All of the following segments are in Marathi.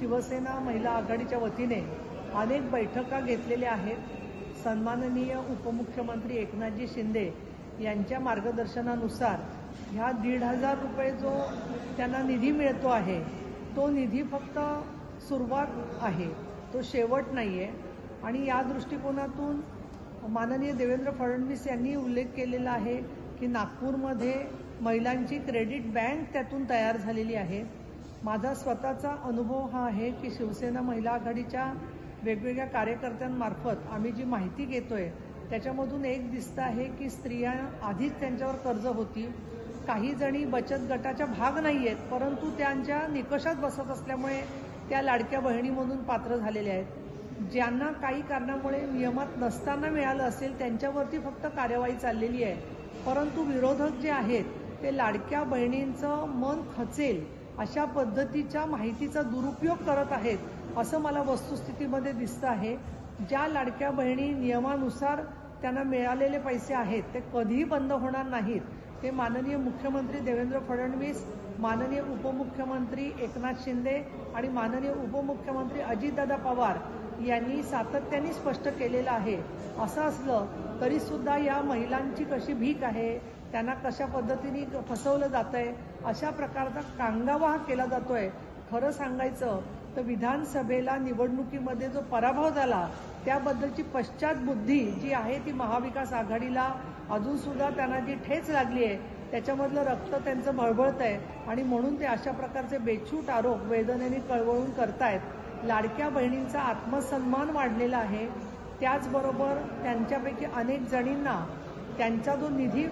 शिवसेना महिला आघाडीच्या वतीने अनेक बैठका घेतलेल्या आहेत. सन्माननीय उपमुख्यमंत्री एकनाथजी शिंदे यांच्या मार्गदर्शनानुसार ह्या 1,500 रुपये जो त्यांना निधी मिळतो आहे तो निधी फक्त सुरुवात आहे, तो शेवट नाही आहे. आणि या दृष्टिकोनातून माननीय देवेंद्र फडणवीस यांनी उल्लेख केलेला आहे की नागपूरमध्ये महिलांची क्रेडिट बँक त्यातून तयार झालेली आहे. माझा स्वतःचा अनुभव हा आहे की शिवसेना महिला आघाडीच्या वेगवेगळ्या कार्यकर्त्यांमार्फत आम्ही जी माहिती घेतोय त्याच्यामधून एक दिसतं आहे की स्त्रिया आधीच त्यांच्यावर कर्ज होती. काही जणी बचत गटाच्या भाग नाही आहेत, परंतु त्यांच्या निकषात बसत असल्यामुळे त्या लाडक्या बहिणीमधून पात्र झालेल्या आहेत. ज्यांना काही कारणामुळे नियमात नसताना मिळालं असेल त्यांच्यावरती फक्त कार्यवाही चाललेली आहे, परंतु विरोधक जे आहेत ते लाडक्या बहिणींचं मन खचेल अशा पद्धतीच्या माहितीचा दुरुपयोग करत आहेत असं मला वस्तुस्थितीमध्ये दिसतं आहे. ज्या लाडक्या बहिणी नियमानुसार त्यांना मिळालेले पैसे आहेत ते कधीही बंद होणार नाहीत. ते माननीय मुख्यमंत्री देवेंद्र फडणवीस, माननीय उपमुख्यमंत्री एकनाथ शिंदे आणि माननीय उपमुख्यमंत्री अजितदादा पवार यांनी सातत्याने स्पष्ट केलेलं आहे. असं असलं तरी सुद्धा या महिलांची कशी भीक आहे, त्यांना कशा पद्धतीने फसवलं जातंय, अशा प्रकारचा कांगावा केला जातोय. खरं सांगायचं तर विधानसभेला निवडणुकीमध्ये जो पराभव झाला त्याबद्दलची पश्चातबुद्धी जी आहे ती महाविकास आघाडीला अजून सुद्धा त्यांना जी ठेच लागली आहे त्याच्यामधलं रक्त त्यांचं मळमळत आहे आणि म्हणून ते अशा प्रकारचे बेछूट आरोप वेदनेने कळवळून करतायत. लाडक्या बहिणींचा आत्मसन्मान वाढलेला आहे. त्याचबरोबर त्यांच्यापैकी अनेक जणींना त्यांचा जो निधी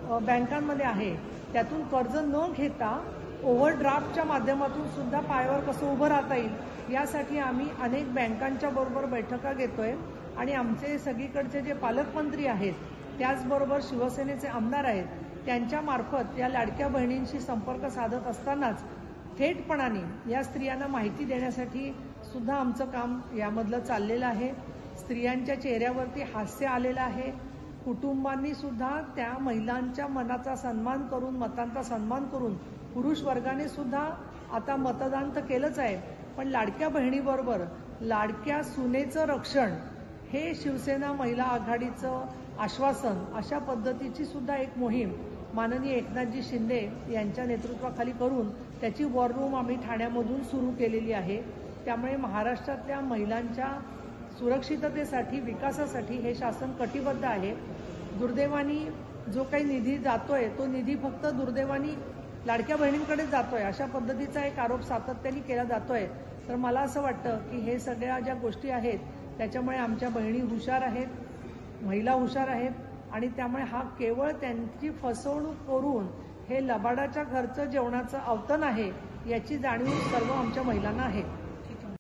बँकांमध्ये आहे त्यातून कर्ज न घेता ओव्हरड्राफ्टच्या माध्यमातून सुद्धा पायावर कसं उभं राहता येईल यासाठी आम्ही अनेक बँकांच्या बरोबर बैठका घेतोय. आणि आमचे सगळीकडचे जे पालकमंत्री आहेत त्याचबरोबर शिवसेनेचे आमदार आहेत त्यांच्यामार्फत या लाडक्या बहिणींशी संपर्क साधत असतानाच थेटपणाने या स्त्रियांना माहिती देण्यासाठी सुद्धा आमचं काम यामधलं चाललेलं आहे. स्त्रियांच्या चेहऱ्यावरती हास्य आलेलं आहे. कुटुंबांनी सुद्धा त्या महिलांच्या मनाचा सन्मान करून, मतांचा सन्मान करून, पुरुष वर्गाने सुद्धा आता मतदान तर केलंच आहे, पण लाडक्या बहिणीबरोबर लाडक्या सुनेचं रक्षण हे शिवसेना महिला आघाडीचं आश्वासन, अशा पद्धतीची सुद्धा एक मोहीम माननीय एकनाथजी शिंदे यांच्या नेतृत्वाखाली करून त्याची वॉर रूम आम्ही ठाण्यामधून सुरू केलेली आहे. त्यामुळे महाराष्ट्रातल्या महिलांच्या सुरक्षिततेसाठी, विकासासाठी हे शासन कटिबद्ध आहे. दुर्दैवानी जो काही निधी जातोय तो निधी फक्त दुर्दैवानी लाडक्या बहिणींकडे जातोय अशा पद्धतीचा एक आरोप सातत्याने केला जातोय. तर मला असं वाटतं की हे सगळ्या ज्या गोष्टी आहेत त्याच्यामुळे आमच्या बहिणी हुशार आहेत, महिला हुशार आहेत आणि त्यामुळे हा केवळ त्यांची फसवणूक करून हे लबाडाच्या घरचं जेवणाचं अवतन आहे याची जाणीव सर्व आमच्या महिलांना आहे.